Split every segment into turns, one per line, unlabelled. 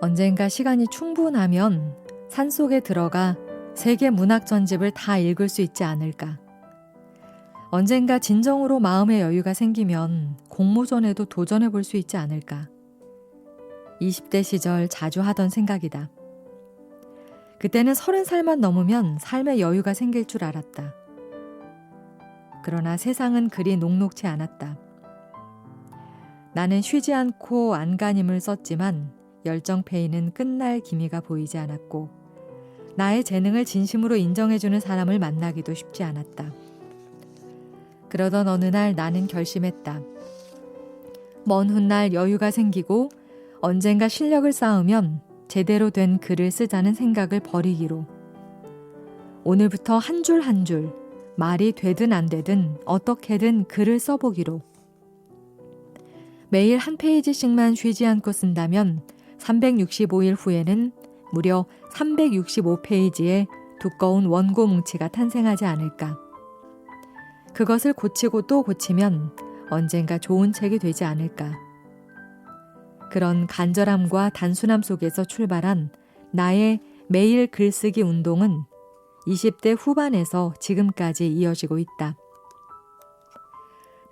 언젠가 시간이 충분하면 산속에 들어가 세계 문학 전집을 다 읽을 수 있지 않을까. 언젠가 진정으로 마음의 여유가 생기면 공모전에도 도전해 볼 수 있지 않을까. 20대 시절 자주 하던 생각이다. 그때는 30살만 넘으면 삶의 여유가 생길 줄 알았다. 그러나 세상은 그리 녹록지 않았다. 나는 쉬지 않고 안간힘을 썼지만 열정페이는 끝날 기미가 보이지 않았고 나의 재능을 진심으로 인정해주는 사람을 만나기도 쉽지 않았다. 그러던 어느 날 나는 결심했다. 먼 훗날 여유가 생기고 언젠가 실력을 쌓으면 제대로 된 글을 쓰자는 생각을 버리기로. 오늘부터 한 줄 한 줄 말이 되든 안 되든 어떻게든 글을 써보기로. 매일 한 페이지씩만 쉬지 않고 쓴다면 365일 후에는 무려 365페이지의 두꺼운 원고 뭉치가 탄생하지 않을까. 그것을 고치고 또 고치면 언젠가 좋은 책이 되지 않을까. 그런 간절함과 단순함 속에서 출발한 나의 매일 글쓰기 운동은 20대 후반에서 지금까지 이어지고 있다.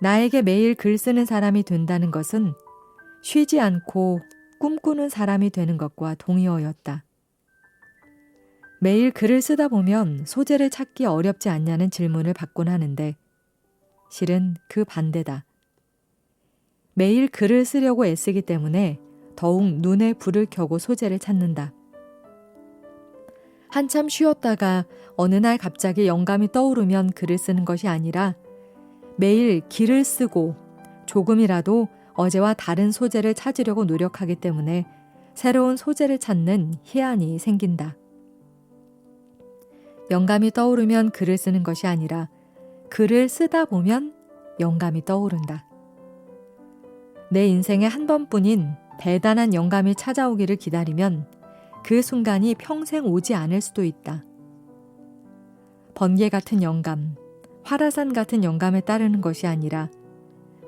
나에게 매일 글 쓰는 사람이 된다는 것은 쉬지 않고 꿈꾸는 사람이 되는 것과 동의어였다. 매일 글을 쓰다 보면 소재를 찾기 어렵지 않냐는 질문을 받곤 하는데 실은 그 반대다. 매일 글을 쓰려고 애쓰기 때문에 더욱 눈에 불을 켜고 소재를 찾는다. 한참 쉬었다가 어느 날 갑자기 영감이 떠오르면 글을 쓰는 것이 아니라 매일 길을 쓰고 조금이라도 어제와 다른 소재를 찾으려고 노력하기 때문에 새로운 소재를 찾는 희한이 생긴다. 영감이 떠오르면 글을 쓰는 것이 아니라 글을 쓰다 보면 영감이 떠오른다. 내 인생에 한 번뿐인 대단한 영감이 찾아오기를 기다리면 그 순간이 평생 오지 않을 수도 있다. 번개 같은 영감, 화라산 같은 영감에 따르는 것이 아니라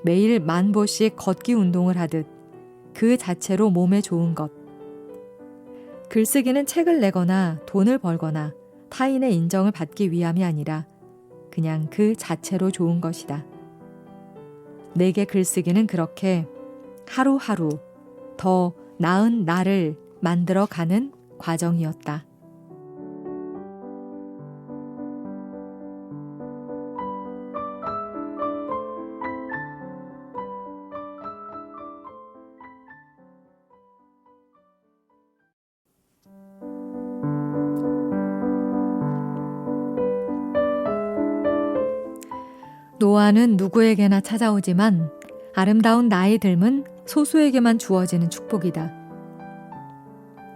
매일 10,000보씩 걷기 운동을 하듯 그 자체로 몸에 좋은 것. 글쓰기는 책을 내거나 돈을 벌거나 타인의 인정을 받기 위함이 아니라 그냥 그 자체로 좋은 것이다. 내게 글쓰기는 그렇게 하루하루 더 나은 나를 만들어가는 과정이었다. 노화는 누구에게나 찾아오지만 아름다운 나이 듦은 소수에게만 주어지는 축복이다.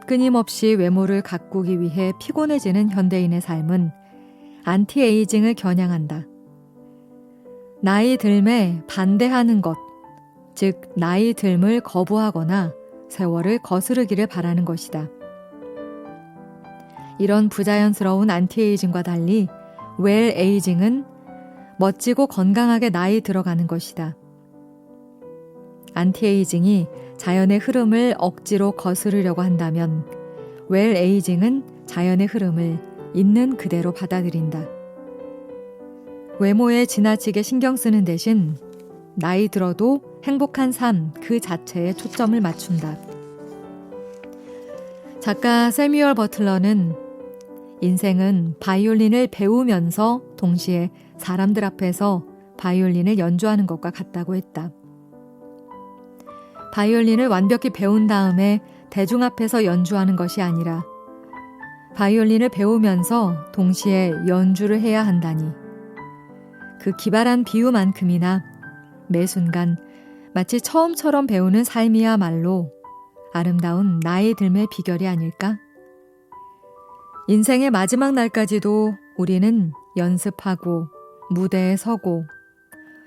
끊임없이 외모를 가꾸기 위해 피곤해지는 현대인의 삶은 안티에이징을 겨냥한다. 나이 듦에 반대하는 것, 즉 나이 듦을 거부하거나 세월을 거스르기를 바라는 것이다. 이런 부자연스러운 안티에이징과 달리 웰에이징은 멋지고 건강하게 나이 들어가는 것이다. 안티에이징이 자연의 흐름을 억지로 거스르려고 한다면 웰에이징은 자연의 흐름을 있는 그대로 받아들인다. 외모에 지나치게 신경 쓰는 대신 나이 들어도 행복한 삶 그 자체에 초점을 맞춘다. 작가 세뮤얼 버틀러는 인생은 바이올린을 배우면서 동시에 사람들 앞에서 바이올린을 연주하는 것과 같다고 했다. 바이올린을 완벽히 배운 다음에 대중 앞에서 연주하는 것이 아니라 바이올린을 배우면서 동시에 연주를 해야 한다니. 그 기발한 비유만큼이나 매 순간 마치 처음처럼 배우는 삶이야말로 아름다운 나이 듦의 비결이 아닐까? 인생의 마지막 날까지도 우리는 연습하고 무대에 서고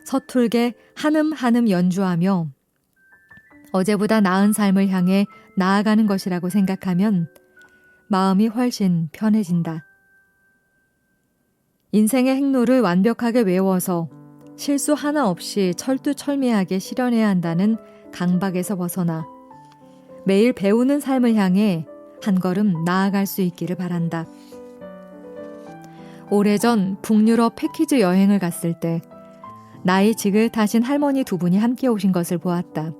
서툴게 한음 연주하며 어제보다 나은 삶을 향해 나아가는 것이라고 생각하면 마음이 훨씬 편해진다. 인생의 행로를 완벽하게 외워서 실수 하나 없이 철두철미하게 실현해야 한다는 강박에서 벗어나 매일 배우는 삶을 향해 한 걸음 나아갈 수 있기를 바란다. 오래전 북유럽 패키지 여행을 갔을 때 나이 지긋하신 할머니 두 분이 함께 오신 것을 보았다.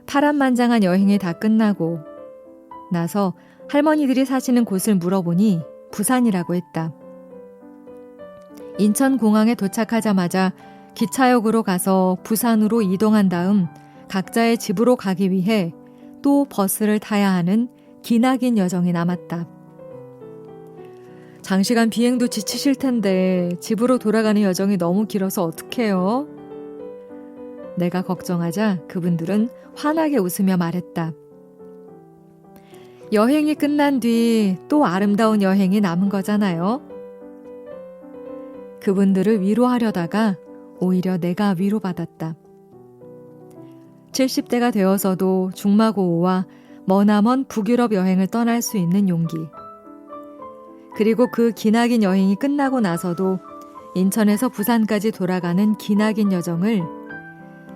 파란만장한 여행이 다 끝나고 나서 할머니들이 사시는 곳을 물어보니 부산이라고 했다. 인천공항에 도착하자마자 기차역으로 가서 부산으로 이동한 다음 각자의 집으로 가기 위해 또 버스를 타야 하는 기나긴 여정이 남았다. 장시간 비행도 지치실 텐데 집으로 돌아가는 여정이 너무 길어서 어떡해요? 내가 걱정하자 그분들은 환하게 웃으며 말했다. 여행이 끝난 뒤 또 아름다운 여행이 남은 거잖아요. 그분들을 위로하려다가 오히려 내가 위로받았다. 70대가 되어서도 중마고우와 머나먼 북유럽 여행을 떠날 수 있는 용기. 그리고 그 기나긴 여행이 끝나고 나서도 인천에서 부산까지 돌아가는 기나긴 여정을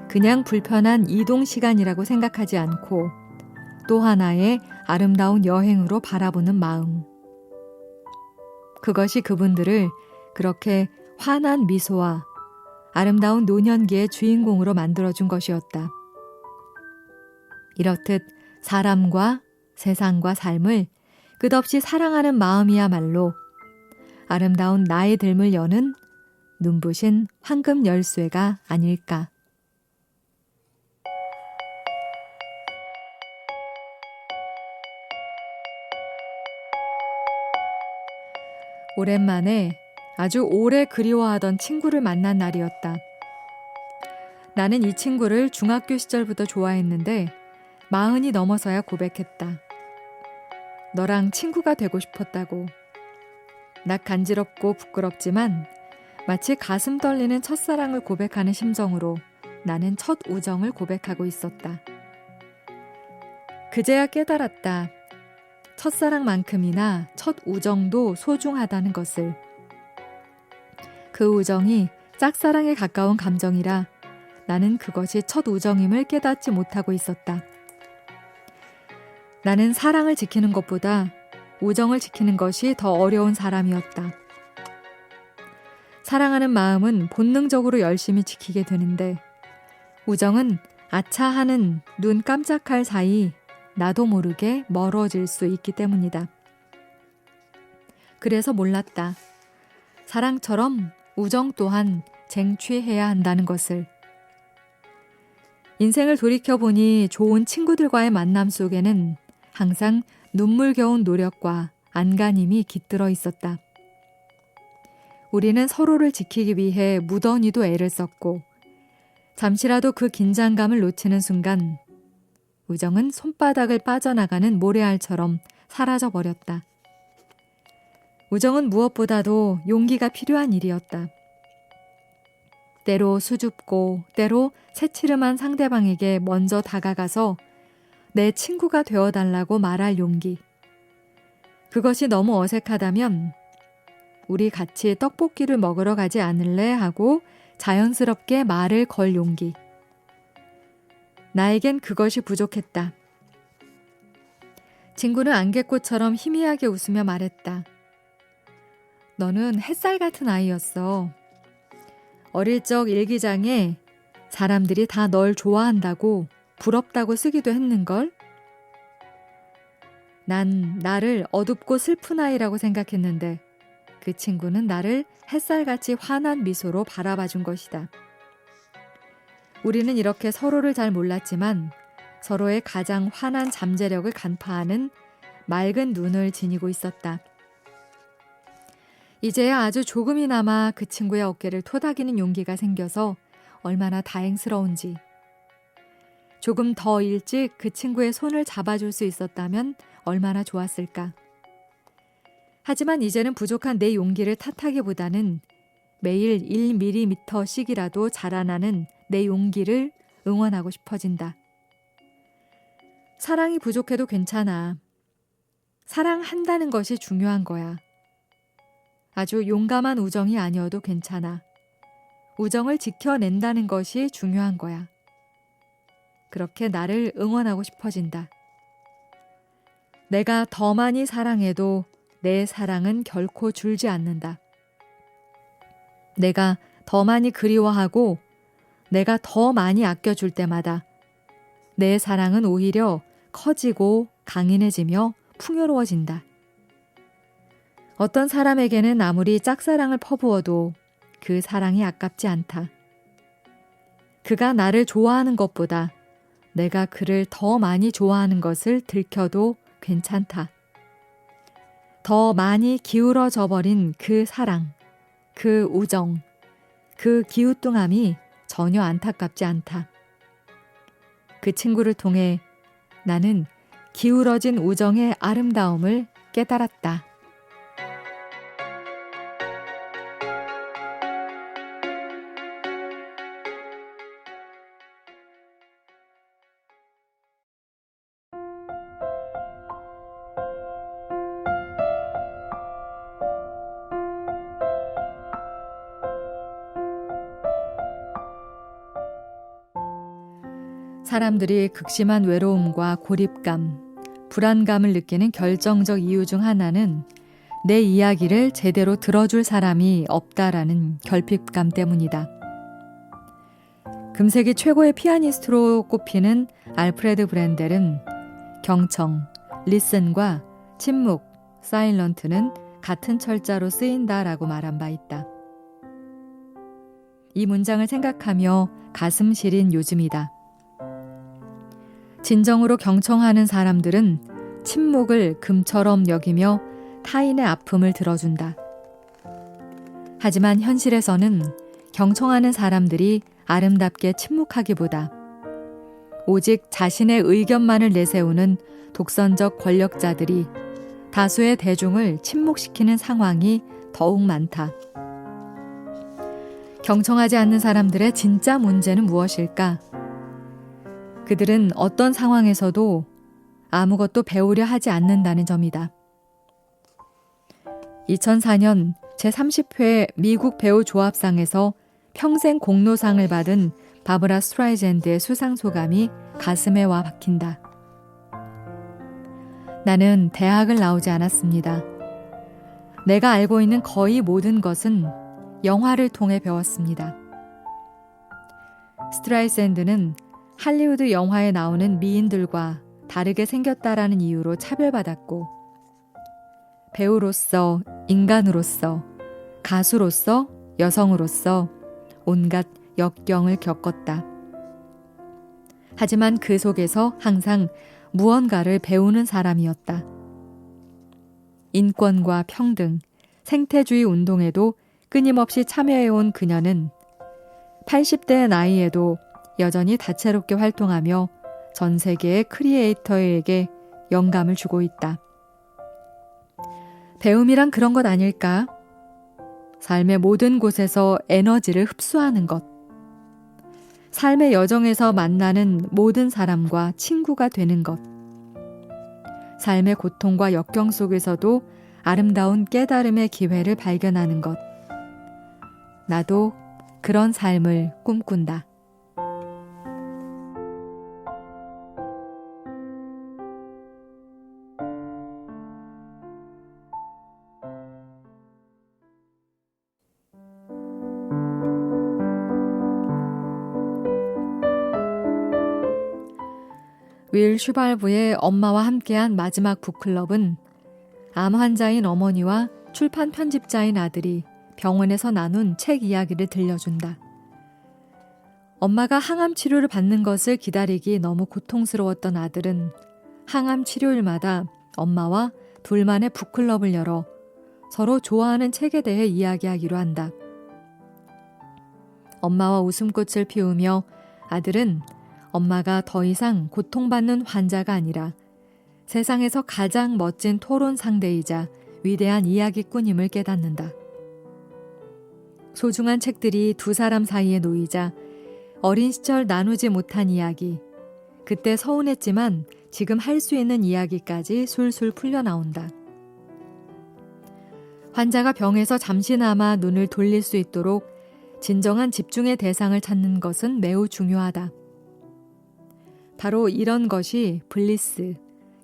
그냥 불편한 이동 시간이라고 생각하지 않고 또 하나의 아름다운 여행으로 바라보는 마음. 그것이 그분들을 그렇게 환한 미소와 아름다운 노년기의 주인공으로 만들어준 것이었다. 이렇듯 사람과 세상과 삶을 끝없이 사랑하는 마음이야말로 아름다운 나의 삶을 여는 눈부신 황금 열쇠가 아닐까. 오랜만에 아주 오래 그리워하던 친구를 만난 날이었다. 나는 이 친구를 중학교 시절부터 좋아했는데 40이 넘어서야 고백했다. 너랑 친구가 되고 싶었다고. 나 간지럽고 부끄럽지만 마치 가슴 떨리는 첫사랑을 고백하는 심정으로 나는 첫 우정을 고백하고 있었다. 그제야 깨달았다. 첫사랑만큼이나 첫 우정도 소중하다는 것을. 그 우정이 짝사랑에 가까운 감정이라 나는 그것이 첫 우정임을 깨닫지 못하고 있었다. 나는 사랑을 지키는 것보다 우정을 지키는 것이 더 어려운 사람이었다. 사랑하는 마음은 본능적으로 열심히 지키게 되는데 우정은 아차 하는 눈 깜짝할 사이 나도 모르게 멀어질 수 있기 때문이다. 그래서 몰랐다. 사랑처럼 우정 또한 쟁취해야 한다는 것을. 인생을 돌이켜보니 좋은 친구들과의 만남 속에는 항상 눈물겨운 노력과 안간힘이 깃들어 있었다. 우리는 서로를 지키기 위해 무던히도 애를 썼고 잠시라도 그 긴장감을 놓치는 순간 우정은 손바닥을 빠져나가는 모래알처럼 사라져버렸다. 우정은 무엇보다도 용기가 필요한 일이었다. 때로 수줍고 때로 새치름한 상대방에게 먼저 다가가서 내 친구가 되어달라고 말할 용기. 그것이 너무 어색하다면 우리 같이 떡볶이를 먹으러 가지 않을래 하고 자연스럽게 말을 걸 용기. 나에겐 그것이 부족했다. 친구는 안개꽃처럼 희미하게 웃으며 말했다. 너는 햇살 같은 아이였어. 어릴 적 일기장에 사람들이 다 널 좋아한다고 부럽다고 쓰기도 했는걸? 난 나를 어둡고 슬픈 아이라고 생각했는데 그 친구는 나를 햇살같이 환한 미소로 바라봐준 것이다. 우리는 이렇게 서로를 잘 몰랐지만 서로의 가장 환한 잠재력을 간파하는 맑은 눈을 지니고 있었다. 이제야 아주 조금이나마 그 친구의 어깨를 토닥이는 용기가 생겨서 얼마나 다행스러운지. 조금 더 일찍 그 친구의 손을 잡아줄 수 있었다면 얼마나 좋았을까. 하지만 이제는 부족한 내 용기를 탓하기보다는 매일 1mm씩이라도 자라나는 내 용기를 응원하고 싶어진다. 사랑이 부족해도 괜찮아. 사랑한다는 것이 중요한 거야. 아주 용감한 우정이 아니어도 괜찮아. 우정을 지켜낸다는 것이 중요한 거야. 그렇게 나를 응원하고 싶어진다. 내가 더 많이 사랑해도 내 사랑은 결코 줄지 않는다. 내가 더 많이 그리워하고 내가 더 많이 아껴줄 때마다 내 사랑은 오히려 커지고 강인해지며 풍요로워진다. 어떤 사람에게는 아무리 짝사랑을 퍼부어도 그 사랑이 아깝지 않다. 그가 나를 좋아하는 것보다 내가 그를 더 많이 좋아하는 것을 들켜도 괜찮다. 더 많이 기울어져 버린 그 사랑, 그 우정, 그 기우뚱함이 전혀 안타깝지 않다. 그 친구를 통해 나는 기울어진 우정의 아름다움을 깨달았다. 사람들이 극심한 외로움과 고립감, 불안감을 느끼는 결정적 이유 중 하나는 내 이야기를 제대로 들어줄 사람이 없다라는 결핍감 때문이다. 금세기 최고의 피아니스트로 꼽히는 알프레드 브렌델은 경청, 리슨과 침묵, 사일런트는 같은 철자로 쓰인다라고 말한 바 있다. 이 문장을 생각하며 가슴 시린 요즘이다. 진정으로 경청하는 사람들은 침묵을 금처럼 여기며 타인의 아픔을 들어준다. 하지만 현실에서는 경청하는 사람들이 아름답게 침묵하기보다 오직 자신의 의견만을 내세우는 독선적 권력자들이 다수의 대중을 침묵시키는 상황이 더욱 많다. 경청하지 않는 사람들의 진짜 문제는 무엇일까? 그들은 어떤 상황에서도 아무것도 배우려 하지 않는다는 점이다. 2004년 제30회 미국 배우 조합상에서 평생 공로상을 받은 바브라 스트라이젠드의 수상 소감이 가슴에 와 박힌다. 나는 대학을 나오지 않았습니다. 내가 알고 있는 거의 모든 것은 영화를 통해 배웠습니다. 스트라이샌드는 할리우드 영화에 나오는 미인들과 다르게 생겼다라는 이유로 차별받았고 배우로서, 인간으로서, 가수로서, 여성으로서 온갖 역경을 겪었다. 하지만 그 속에서 항상 무언가를 배우는 사람이었다. 인권과 평등, 생태주의 운동에도 끊임없이 참여해온 그녀는 80대의 나이에도 여전히 다채롭게 활동하며 전 세계의 크리에이터에게 영감을 주고 있다. 배움이란 그런 것 아닐까? 삶의 모든 곳에서 에너지를 흡수하는 것. 삶의 여정에서 만나는 모든 사람과 친구가 되는 것. 삶의 고통과 역경 속에서도 아름다운 깨달음의 기회를 발견하는 것. 나도 그런 삶을 꿈꾼다. 윌 슈발브의 엄마와 함께한 마지막 북클럽은 암 환자인 어머니와 출판 편집자인 아들이 병원에서 나눈 책 이야기를 들려준다. 엄마가 항암 치료를 받는 것을 기다리기 너무 고통스러웠던 아들은 항암 치료일마다 엄마와 둘만의 북클럽을 열어 서로 좋아하는 책에 대해 이야기하기로 한다. 엄마와 웃음꽃을 피우며 아들은 엄마가 더 이상 고통받는 환자가 아니라 세상에서 가장 멋진 토론 상대이자 위대한 이야기꾼임을 깨닫는다. 소중한 책들이 두 사람 사이에 놓이자 어린 시절 나누지 못한 이야기, 그때 서운했지만 지금 할 수 있는 이야기까지 술술 풀려나온다. 환자가 병에서 잠시나마 눈을 돌릴 수 있도록 진정한 집중의 대상을 찾는 것은 매우 중요하다. 바로 이런 것이 블리스,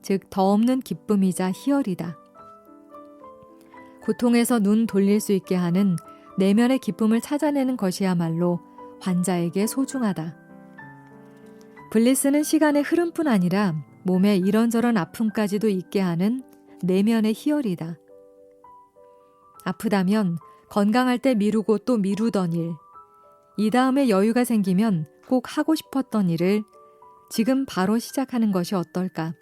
즉 더 없는 기쁨이자 희열이다. 고통에서 눈 돌릴 수 있게 하는 내면의 기쁨을 찾아내는 것이야말로 환자에게 소중하다. 블리스는 시간의 흐름뿐 아니라 몸에 이런저런 아픔까지도 있게 하는 내면의 희열이다. 아프다면 건강할 때 미루고 또 미루던 일, 이 다음에 여유가 생기면 꼭 하고 싶었던 일을 지금 바로 시작하는 것이 어떨까?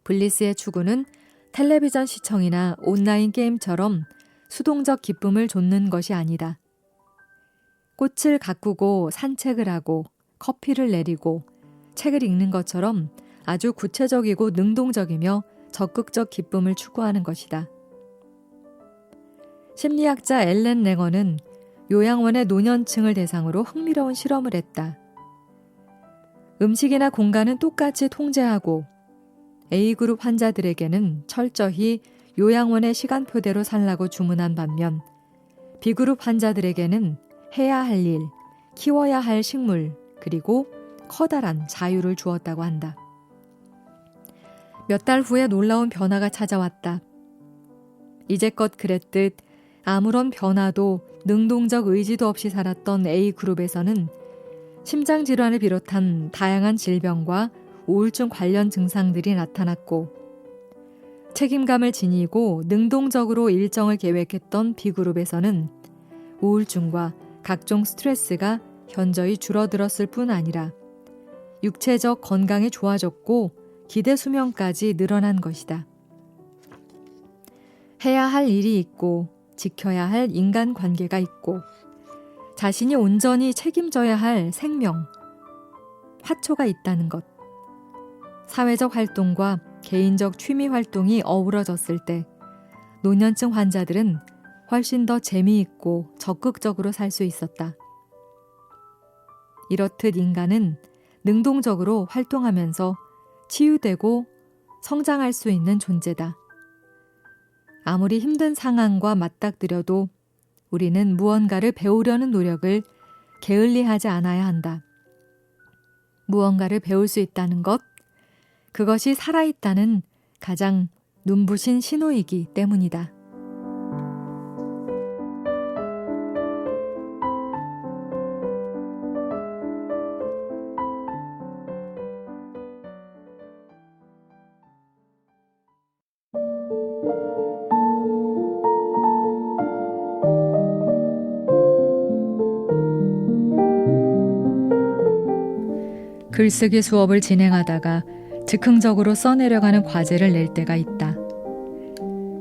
블리스의 추구는 텔레비전 시청이나 온라인 게임처럼 수동적 기쁨을 좇는 것이 아니다. 꽃을 가꾸고 산책을 하고 커피를 내리고 책을 읽는 것처럼 아주 구체적이고 능동적이며 적극적 기쁨을 추구하는 것이다. 심리학자 앨런 랭어는 요양원의 노년층을 대상으로 흥미로운 실험을 했다. 음식이나 공간은 똑같이 통제하고 A그룹 환자들에게는 철저히 요양원의 시간표대로 살라고 주문한 반면 B그룹 환자들에게는 해야 할 일, 키워야 할 식물, 그리고 커다란 자유를 주었다고 한다. 몇 달 후에 놀라운 변화가 찾아왔다. 이제껏 그랬듯 아무런 변화도 능동적 의지도 없이 살았던 A그룹에서는 심장질환을 비롯한 다양한 질병과 우울증 관련 증상들이 나타났고, 책임감을 지니고 능동적으로 일정을 계획했던 B그룹에서는 우울증과 각종 스트레스가 현저히 줄어들었을 뿐 아니라 육체적 건강이 좋아졌고 기대 수명까지 늘어난 것이다. 해야 할 일이 있고 지켜야 할 인간관계가 있고 자신이 온전히 책임져야 할 생명, 화초가 있다는 것. 사회적 활동과 개인적 취미 활동이 어우러졌을 때 노년층 환자들은 훨씬 더 재미있고 적극적으로 살 수 있었다. 이렇듯 인간은 능동적으로 활동하면서 치유되고 성장할 수 있는 존재다. 아무리 힘든 상황과 맞닥뜨려도 우리는 무언가를 배우려는 노력을 게을리하지 않아야 한다. 무언가를 배울 수 있다는 것, 그것이 살아있다는 가장 눈부신 신호이기 때문이다. 글쓰기 수업을 진행하다가 즉흥적으로 써내려가는 과제를 낼 때가 있다.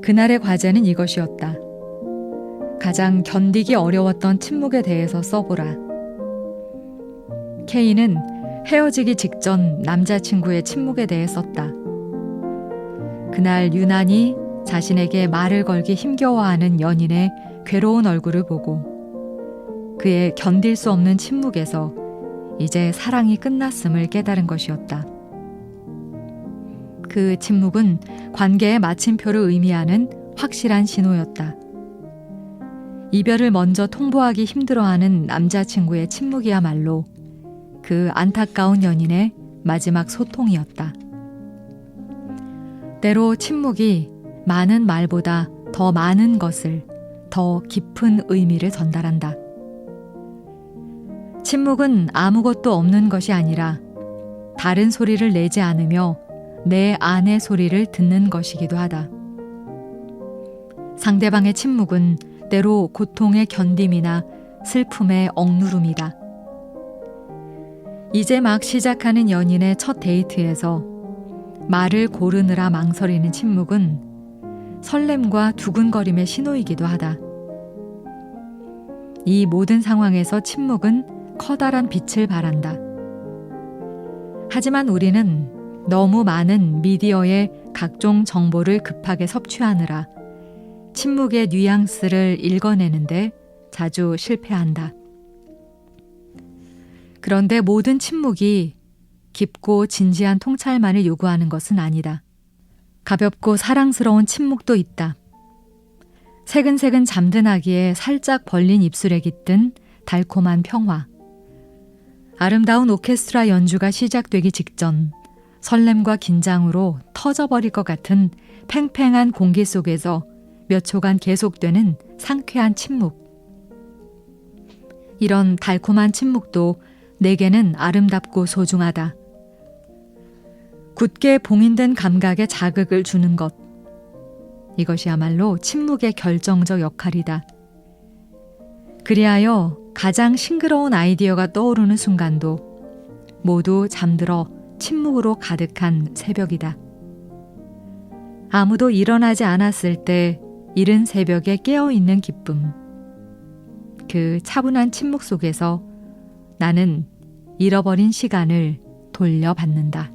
그날의 과제는 이것이었다. 가장 견디기 어려웠던 침묵에 대해서 써보라. K는 헤어지기 직전 남자친구의 침묵에 대해 썼다. 그날 유난히 자신에게 말을 걸기 힘겨워하는 연인의 괴로운 얼굴을 보고 그의 견딜 수 없는 침묵에서 이제 사랑이 끝났음을 깨달은 것이었다. 그 침묵은 관계의 마침표를 의미하는 확실한 신호였다. 이별을 먼저 통보하기 힘들어하는 남자친구의 침묵이야말로 그 안타까운 연인의 마지막 소통이었다. 때로 침묵이 많은 말보다 더 많은 것을, 더 깊은 의미를 전달한다. 침묵은 아무것도 없는 것이 아니라 다른 소리를 내지 않으며 내 안의 소리를 듣는 것이기도 하다. 상대방의 침묵은 때로 고통의 견딤이나 슬픔의 억누름이다. 이제 막 시작하는 연인의 첫 데이트에서 말을 고르느라 망설이는 침묵은 설렘과 두근거림의 신호이기도 하다. 이 모든 상황에서 침묵은 커다란 빛을 발한다. 하지만 우리는 너무 많은 미디어의 각종 정보를 급하게 섭취하느라 침묵의 뉘앙스를 읽어내는데 자주 실패한다. 그런데 모든 침묵이 깊고 진지한 통찰만을 요구하는 것은 아니다. 가볍고 사랑스러운 침묵도 있다. 새근새근 잠든 아기의 살짝 벌린 입술에 깃든 달콤한 평화. 아름다운 오케스트라 연주가 시작되기 직전 설렘과 긴장으로 터져버릴 것 같은 팽팽한 공기 속에서 몇 초간 계속되는 상쾌한 침묵. 이런 달콤한 침묵도 내게는 아름답고 소중하다. 굳게 봉인된 감각에 자극을 주는 것. 이것이야말로 침묵의 결정적 역할이다. 그리하여 가장 싱그러운 아이디어가 떠오르는 순간도 모두 잠들어 침묵으로 가득한 새벽이다. 아무도 일어나지 않았을 때 이른 새벽에 깨어있는 기쁨. 그 차분한 침묵 속에서 나는 잃어버린 시간을 돌려받는다.